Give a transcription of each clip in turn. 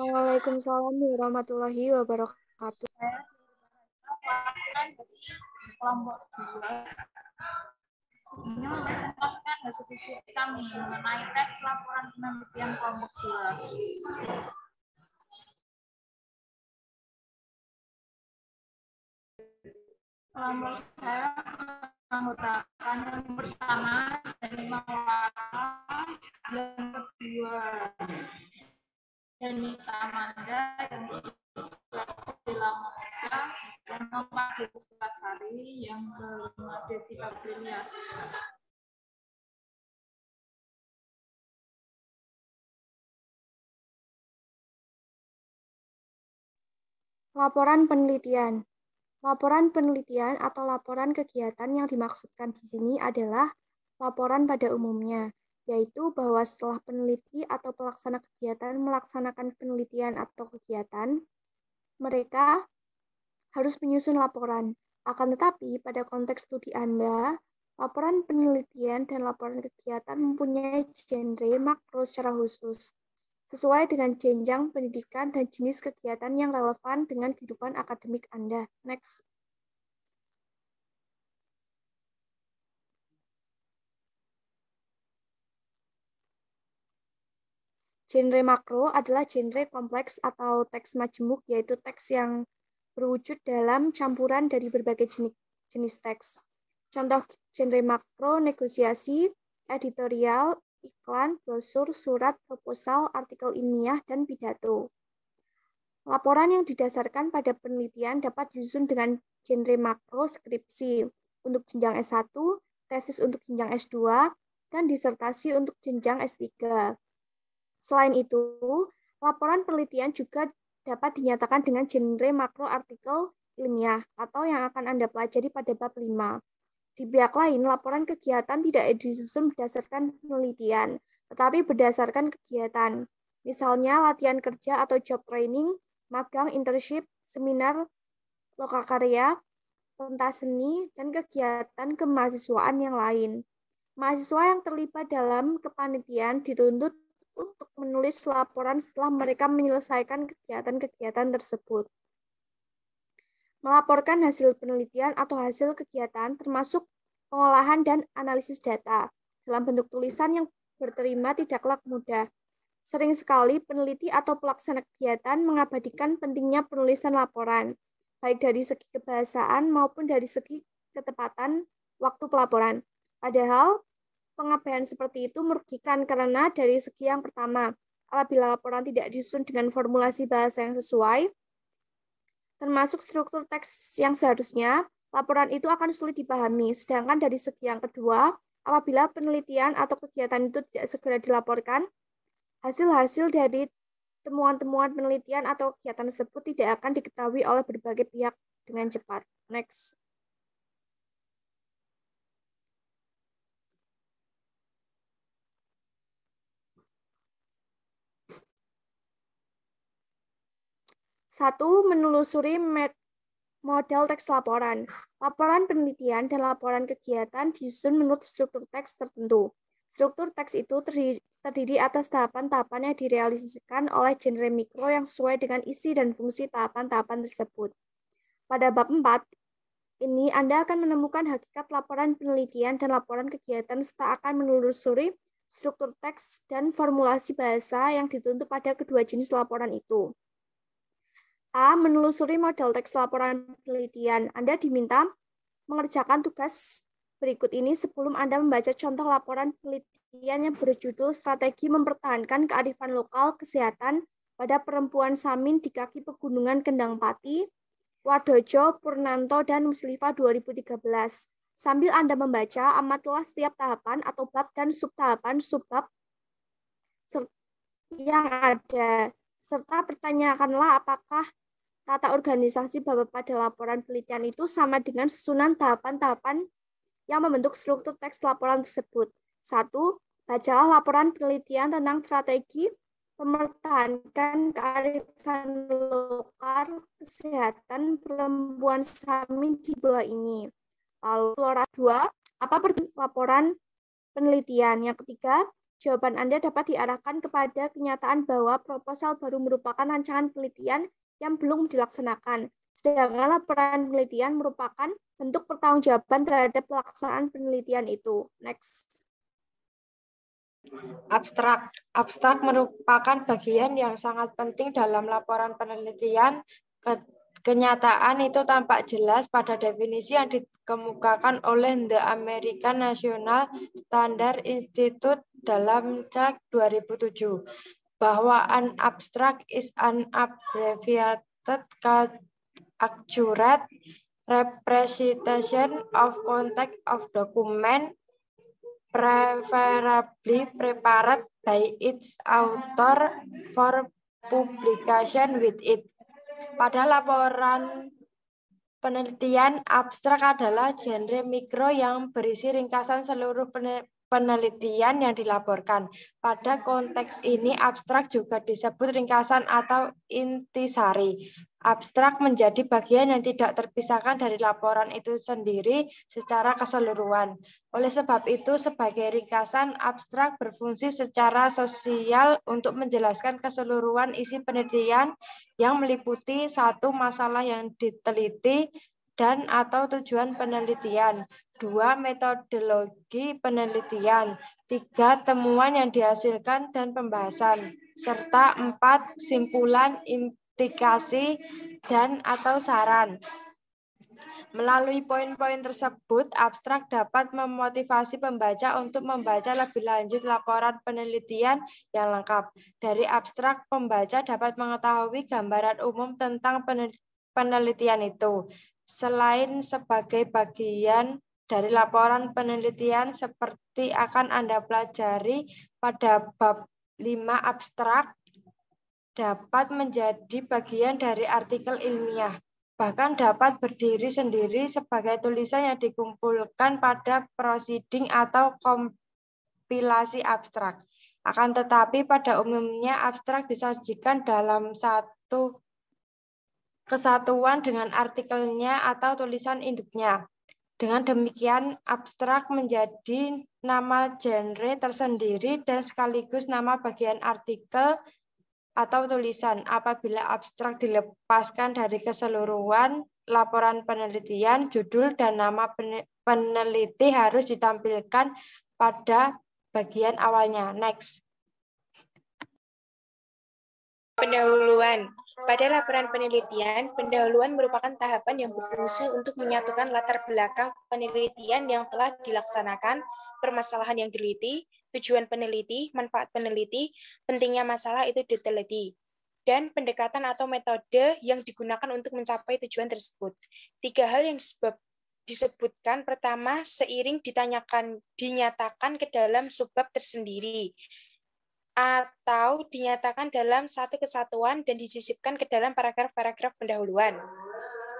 Waalaikumsalam warahmatullahi wabarakatuh. Kelompok 2 ini mempresentasikan hasil diskusi kami mengenai teks laporan penelitian kelompok 2. Kelompok saya menganggotakan yang pertama dari Mawala, yang kedua Deni Samanda, yang kedua Bila Monica, yang keempat Dewi Sukasari, yang kelima Devi Aprilia. Laporan penelitian. Laporan penelitian atau laporan kegiatan yang dimaksudkan di sini adalah laporan pada umumnya, yaitu bahwa setelah peneliti atau pelaksana kegiatan melaksanakan penelitian atau kegiatan, mereka harus menyusun laporan. Akan tetapi, pada konteks studi Anda, laporan penelitian dan laporan kegiatan mempunyai genre makro secara khusus, sesuai dengan jenjang pendidikan dan jenis kegiatan yang relevan dengan kehidupan akademik Anda. Next. Genre makro adalah genre kompleks atau teks majemuk, yaitu teks yang berwujud dalam campuran dari berbagai jenis teks. Contoh genre makro: negosiasi, editorial, iklan, brosur, surat, proposal, artikel ilmiah, dan pidato. Laporan yang didasarkan pada penelitian dapat disusun dengan genre makro skripsi untuk jenjang S1, tesis untuk jenjang S2, dan disertasi untuk jenjang S3. Selain itu, laporan penelitian juga dapat dinyatakan dengan genre makro artikel ilmiah atau yang akan Anda pelajari pada bab 5. Di pihak lain, laporan kegiatan tidak disusun berdasarkan penelitian, tetapi berdasarkan kegiatan. Misalnya latihan kerja atau job training, magang, internship, seminar, lokakarya, pentas seni, dan kegiatan kemahasiswaan yang lain. Mahasiswa yang terlibat dalam kepanitiaan dituntut untuk menulis laporan setelah mereka menyelesaikan kegiatan-kegiatan tersebut. Melaporkan hasil penelitian atau hasil kegiatan termasuk pengolahan dan analisis data dalam bentuk tulisan yang berterima tidaklah mudah. Sering sekali peneliti atau pelaksana kegiatan mengabadikan pentingnya penulisan laporan, baik dari segi kebahasaan maupun dari segi ketepatan waktu pelaporan. Padahal pengabaian seperti itu merugikan karena dari segi yang pertama, apabila laporan tidak disusun dengan formulasi bahasa yang sesuai, termasuk struktur teks yang seharusnya, laporan itu akan sulit dipahami. Sedangkan dari segi yang kedua, apabila penelitian atau kegiatan itu tidak segera dilaporkan, hasil-hasil dari temuan-temuan penelitian atau kegiatan tersebut tidak akan diketahui oleh berbagai pihak dengan cepat. Next. Satu, menelusuri model teks laporan. Laporan penelitian dan laporan kegiatan disusun menurut struktur teks tertentu. Struktur teks itu terdiri atas tahapan-tahapan yang direalisasikan oleh genre mikro yang sesuai dengan isi dan fungsi tahapan-tahapan tersebut. Pada bab 4 ini, Anda akan menemukan hakikat laporan penelitian dan laporan kegiatan serta akan menelusuri struktur teks dan formulasi bahasa yang dituntut pada kedua jenis laporan itu. A. Menelusuri model teks laporan penelitian. Anda diminta mengerjakan tugas berikut ini sebelum Anda membaca contoh laporan penelitian yang berjudul Strategi Mempertahankan Kearifan Lokal Kesehatan pada Perempuan Samin di Kaki Pegunungan Kendang Pati, Wardojo, Purnanto, dan Muslifa 2013. Sambil Anda membaca, amatilah setiap tahapan atau bab dan subtahapan subbab yang ada, serta pertanyakanlah apakah tata organisasi bab pada laporan penelitian itu sama dengan susunan tahapan-tahapan yang membentuk struktur teks laporan tersebut. 1. Bacalah laporan penelitian tentang strategi mempertahankan kearifan lokal kesehatan perempuan Samin di bawah ini. Lalu, flora 2. Apa laporan penelitian? Yang ketiga, jawaban Anda dapat diarahkan kepada kenyataan bahwa proposal baru merupakan rancangan penelitian yang belum dilaksanakan, sedangkan laporan penelitian merupakan bentuk pertanggungjawaban terhadap pelaksanaan penelitian itu. Next. Abstrak. Abstrak merupakan bagian yang sangat penting dalam laporan penelitian. Kenyataan itu tampak jelas pada definisi yang dikemukakan oleh The American National Standard Institute dalam CAC 2007, bahwa an abstract is an abbreviated accurate representation of content of document preferably prepared by its author for publication with it. Pada laporan penelitian, abstrak adalah genre mikro yang berisi ringkasan seluruh penelitian yang dilaporkan. Pada konteks ini, abstrak juga disebut ringkasan atau intisari. Abstrak menjadi bagian yang tidak terpisahkan dari laporan itu sendiri secara keseluruhan. Oleh sebab itu, sebagai ringkasan, abstrak berfungsi secara sosial untuk menjelaskan keseluruhan isi penelitian yang meliputi satu masalah yang diteliti dan atau tujuan penelitian, 2 metodologi penelitian, 3 temuan yang dihasilkan dan pembahasan, serta 4 simpulan, implikasi, dan atau saran. Melalui poin-poin tersebut, abstrak dapat memotivasi pembaca untuk membaca lebih lanjut laporan penelitian yang lengkap. Dari abstrak, pembaca dapat mengetahui gambaran umum tentang penelitian itu. Selain sebagai bagian dari laporan penelitian seperti akan Anda pelajari pada bab 5 abstrak, dapat menjadi bagian dari artikel ilmiah. Bahkan dapat berdiri sendiri sebagai tulisan yang dikumpulkan pada proceeding atau kompilasi abstrak. Akan tetapi pada umumnya abstrak disajikan dalam satu kesatuan dengan artikelnya atau tulisan induknya. Dengan demikian, abstrak menjadi nama genre tersendiri dan sekaligus nama bagian artikel atau tulisan. Apabila abstrak dilepaskan dari keseluruhan laporan penelitian, judul dan nama peneliti harus ditampilkan pada bagian awalnya. Next. Pendahuluan. Pada laporan penelitian, pendahuluan merupakan tahapan yang berfungsi untuk menyatukan latar belakang penelitian yang telah dilaksanakan, permasalahan yang diteliti, tujuan peneliti, manfaat peneliti, pentingnya masalah itu diteliti, dan pendekatan atau metode yang digunakan untuk mencapai tujuan tersebut. 3 hal yang disebutkan, pertama, seiring dinyatakan ke dalam subbab tersendiri, atau dinyatakan dalam satu kesatuan dan disisipkan ke dalam paragraf-paragraf pendahuluan.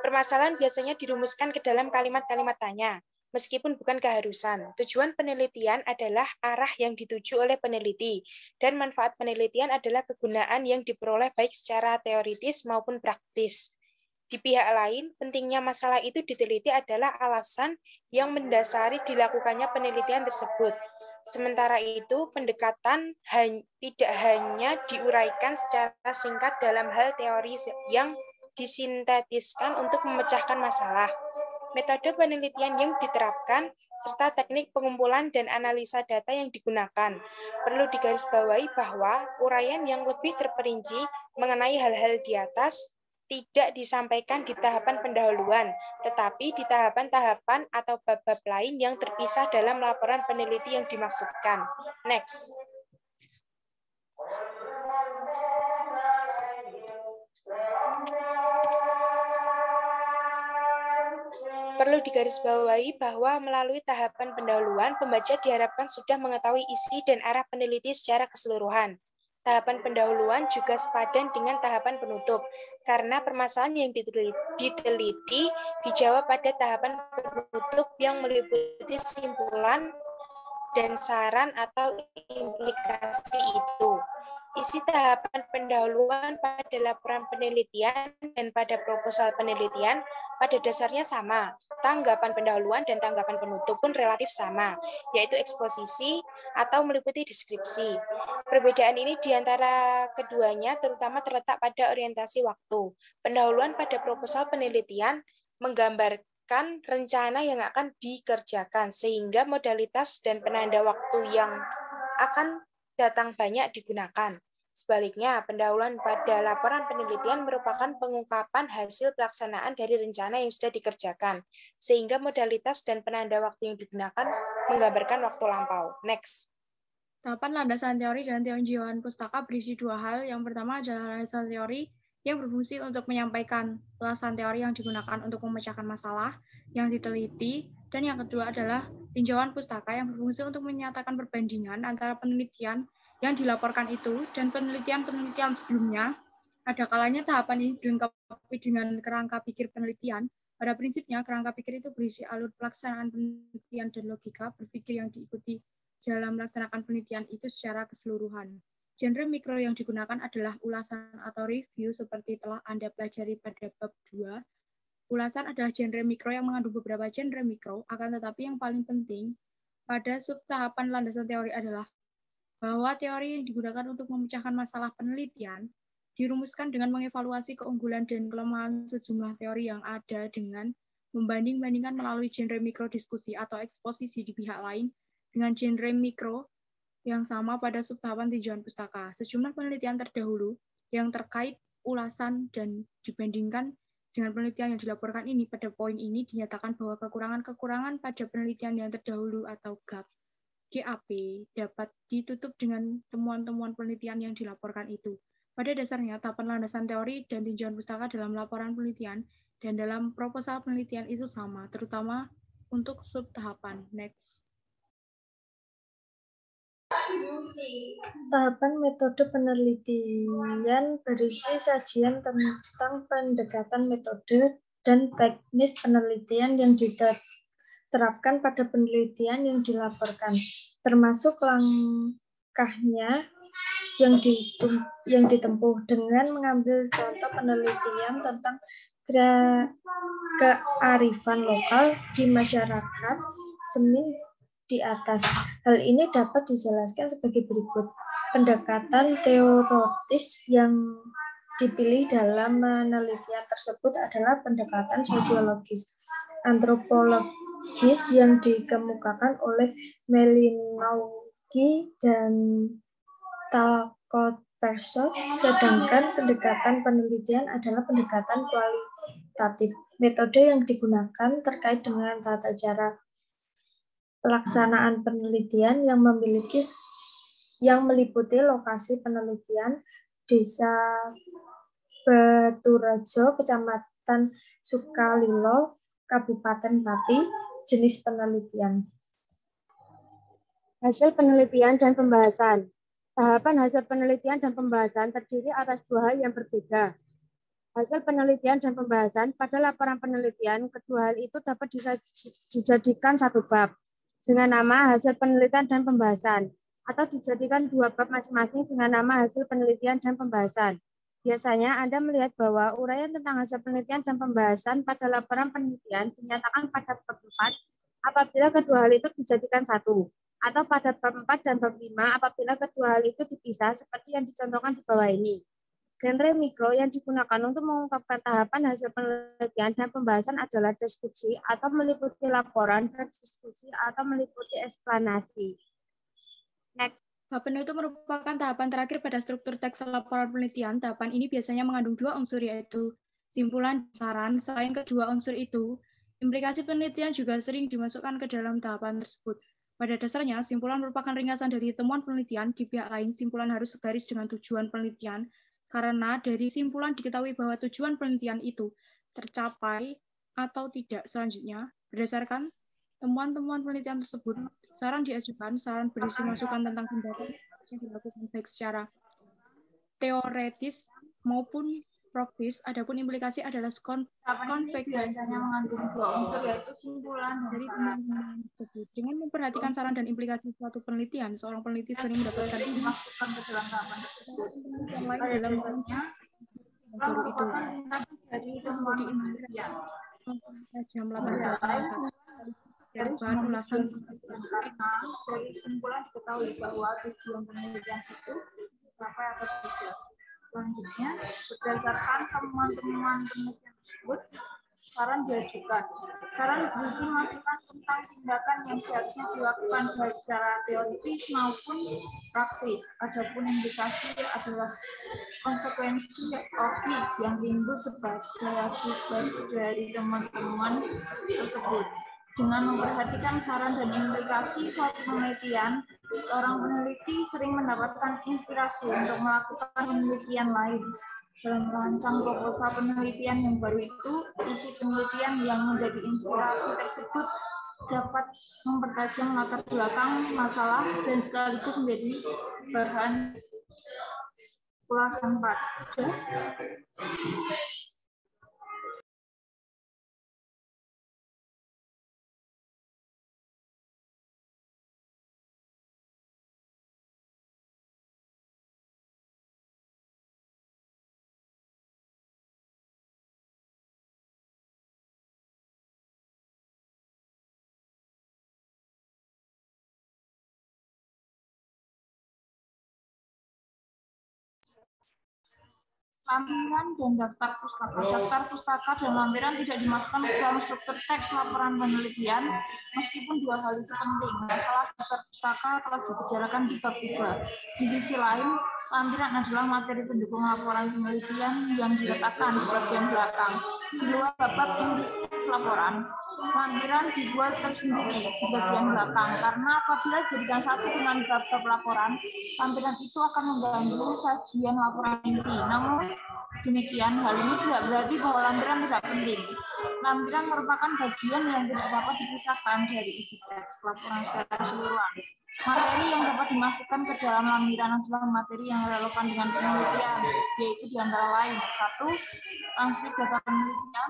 Permasalahan biasanya dirumuskan ke dalam kalimat-kalimat tanya, meskipun bukan keharusan. Tujuan penelitian adalah arah yang dituju oleh peneliti, dan manfaat penelitian adalah kegunaan yang diperoleh baik secara teoritis maupun praktis. Di pihak lain, pentingnya masalah itu diteliti adalah alasan yang mendasari dilakukannya penelitian tersebut. Sementara itu, pendekatan tidak hanya diuraikan secara singkat dalam hal teori yang disintetiskan untuk memecahkan masalah. Metode penelitian yang diterapkan, serta teknik pengumpulan dan analisa data yang digunakan. Perlu digarisbawahi bahwa uraian yang lebih terperinci mengenai hal-hal di atas tidak disampaikan di tahapan pendahuluan, tetapi di tahapan-tahapan atau bab-bab lain yang terpisah dalam laporan peneliti yang dimaksudkan. Next. Perlu digarisbawahi bahwa melalui tahapan pendahuluan, pembaca diharapkan sudah mengetahui isi dan arah peneliti secara keseluruhan. Tahapan pendahuluan juga sepadan dengan tahapan penutup, karena permasalahan yang diteliti dijawab pada tahapan penutup yang meliputi simpulan dan saran atau implikasi itu. Isi tahapan pendahuluan pada laporan penelitian dan pada proposal penelitian pada dasarnya sama. Tanggapan pendahuluan dan tanggapan penutup pun relatif sama, yaitu eksposisi, atau meliputi deskripsi. Perbedaan ini di antara keduanya terutama terletak pada orientasi waktu. Pendahuluan pada proposal penelitian menggambarkan rencana yang akan dikerjakan, sehingga modalitas dan penanda waktu yang akan datang banyak digunakan. Sebaliknya, pendahuluan pada laporan penelitian merupakan pengungkapan hasil pelaksanaan dari rencana yang sudah dikerjakan, sehingga modalitas dan penanda waktu yang digunakan menggambarkan waktu lampau. Next. Tahapan landasan teori dan tinjauan pustaka berisi dua hal. Yang pertama adalah landasan teori yang berfungsi untuk menyampaikan ulasan teori yang digunakan untuk memecahkan masalah yang diteliti, dan yang kedua adalah tinjauan pustaka yang berfungsi untuk menyatakan perbandingan antara penelitian yang dilaporkan itu dan penelitian-penelitian sebelumnya. Ada kalanya tahapan ini dilengkapi dengan kerangka pikir penelitian. Pada prinsipnya, kerangka pikir itu berisi alur pelaksanaan penelitian dan logika berpikir yang diikuti dalam melaksanakan penelitian itu secara keseluruhan. Genre mikro yang digunakan adalah ulasan atau review seperti telah Anda pelajari pada bab 2. Ulasan adalah genre mikro yang mengandung beberapa genre mikro, akan tetapi yang paling penting pada subtahapan landasan teori adalah bahwa teori yang digunakan untuk memecahkan masalah penelitian dirumuskan dengan mengevaluasi keunggulan dan kelemahan sejumlah teori yang ada dengan membanding-bandingkan melalui genre mikro diskusi atau eksposisi di pihak lain dengan genre mikro yang sama pada subtahapan tinjauan pustaka. Sejumlah penelitian terdahulu yang terkait ulasan dan dibandingkan dengan penelitian yang dilaporkan ini pada poin ini dinyatakan bahwa kekurangan-kekurangan pada penelitian yang terdahulu atau GAP dapat ditutup dengan temuan-temuan penelitian yang dilaporkan itu. Pada dasarnya, tahapan landasan teori dan tinjauan pustaka dalam laporan penelitian dan dalam proposal penelitian itu sama, terutama untuk subtahapan. Next. Tahapan metode penelitian berisi sajian tentang pendekatan metode dan teknis penelitian yang diterapkan pada penelitian yang dilaporkan, termasuk langkahnya yang ditempuh dengan mengambil contoh penelitian tentang kearifan lokal di masyarakat seni di atas. Hal ini dapat dijelaskan sebagai berikut. Pendekatan teoritis yang dipilih dalam penelitian tersebut adalah pendekatan sosiologis, antropologis yang dikemukakan oleh Malinowski dan Talcott-Persson, sedangkan pendekatan penelitian adalah pendekatan kualitatif. Metode yang digunakan terkait dengan tata cara pelaksanaan penelitian yang meliputi lokasi penelitian, Desa Beturajo, Kecamatan Sukalilo, Kabupaten Pati, jenis penelitian. Hasil penelitian dan pembahasan. Tahapan hasil penelitian dan pembahasan terdiri atas dua hal yang berbeda. Hasil penelitian dan pembahasan pada laporan penelitian, kedua hal itu dapat dijadikan satu bab dengan nama hasil penelitian dan pembahasan, atau dijadikan dua bab masing-masing dengan nama hasil penelitian dan pembahasan. Biasanya Anda melihat bahwa uraian tentang hasil penelitian dan pembahasan pada laporan penelitian dinyatakan pada bab 4 apabila kedua hal itu dijadikan satu, atau pada bab 4 dan bab 5 apabila kedua hal itu dipisah seperti yang dicontohkan di bawah ini. Genre mikro yang digunakan untuk mengungkapkan tahapan hasil penelitian dan pembahasan adalah deskripsi atau meliputi laporan dan diskusi atau meliputi eksplanasi. Next. Tahapan itu merupakan tahapan terakhir pada struktur teks laporan penelitian. Tahapan ini biasanya mengandung dua unsur, yaitu simpulan dan saran. Selain kedua unsur itu, implikasi penelitian juga sering dimasukkan ke dalam tahapan tersebut. Pada dasarnya, simpulan merupakan ringkasan dari temuan penelitian. Di pihak lain, simpulan harus segaris dengan tujuan penelitian, karena dari simpulan diketahui bahwa tujuan penelitian itu tercapai atau tidak. Selanjutnya, berdasarkan temuan-temuan penelitian tersebut, saran diajukan, saran berisi masukan tentang tindakan yang dilakukan baik secara teoretis maupun praktis. Adapun implikasi adalah konflik biasanya mengandung dua unsur, yaitu simpulan dari temuan tersebut. Dengan memperhatikan saran dan implikasi suatu penelitian, seorang peneliti sering mendapatkan dimasukkan ke dalam tahapan tersebut. yang lain dalam baru itu dari temuan penelitian. jam latar belakang dari bahan ulasan. Karena dari kesimpulan diketahui bahwa tujuan penelitian itu tercapai atau tidak. Selanjutnya, berdasarkan temuan-temuan penelitian tersebut, saran diajukan. Saran berisi masukan tentang tindakan yang seharusnya dilakukan baik secara teoritis maupun praktis. Adapun indikasi adalah konsekuensi logis yang timbul sebagai akibat dari temuan-temuan tersebut. Dengan memperhatikan saran dan implikasi suatu penelitian, seorang peneliti sering mendapatkan inspirasi untuk melakukan penelitian lain. Dalam merancang proposal penelitian yang baru itu, isi penelitian yang menjadi inspirasi tersebut dapat mempertajam latar belakang masalah dan sekaligus menjadi bahan ulasan pada. Lampiran dan daftar pustaka. Daftar pustaka dan lampiran tidak dimasukkan ke dalam struktur teks laporan penelitian, meskipun dua hal itu penting. Masalah daftar pustaka telah dibicarakan di bab 3. Di sisi lain, lampiran adalah materi pendukung laporan penelitian yang diletakkan di bagian belakang. Di luar bab indeks laporan, lampiran dibuat tersendiri di bagian belakang, karena apabila dijadikan satu dengan bab-bab laporan, lampiran itu akan mengganggu sajian laporan inti. Namun demikian, hal ini tidak berarti bahwa lampiran tidak penting. Lampiran merupakan bagian yang tidak dapat dipisahkan dari isi teks laporan secara keseluruhan. Materi yang dapat dimasukkan ke dalam lampiran adalah materi yang relevan dengan penelitian, yaitu di antara lain: 1. Transkrip data penelitian,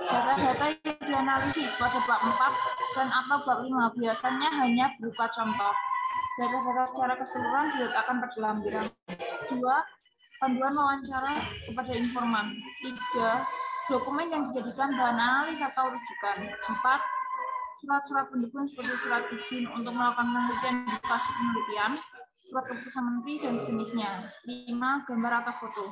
data-data yang dianalisis pada bab 4 dan atau bab 5 biasanya hanya berupa contoh. Data-data secara keseluruhan diletakkan pada lampiran. 2. Panduan wawancara kepada informan. 3. Dokumen yang dijadikan bahan analis atau rujukan. 4. Surat-surat pendukung seperti surat izin untuk melakukan penelitian di lokasi penelitian, surat keputusan menteri, dan sejenisnya. 5. Gambar atau foto.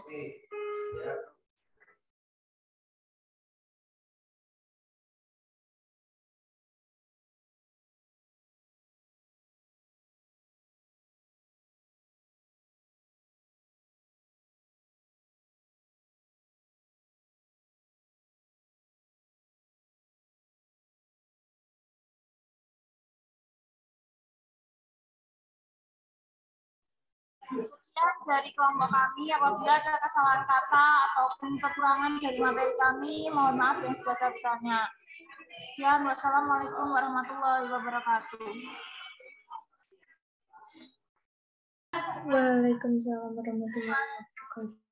Sekian dari kelompok kami. Apabila ada kesalahan kata ataupun kekurangan dari materi kami, mohon maaf yang sebesar-besarnya. Sekian, wassalamualaikum warahmatullahi wabarakatuh. Waalaikumsalam warahmatullahi wabarakatuh.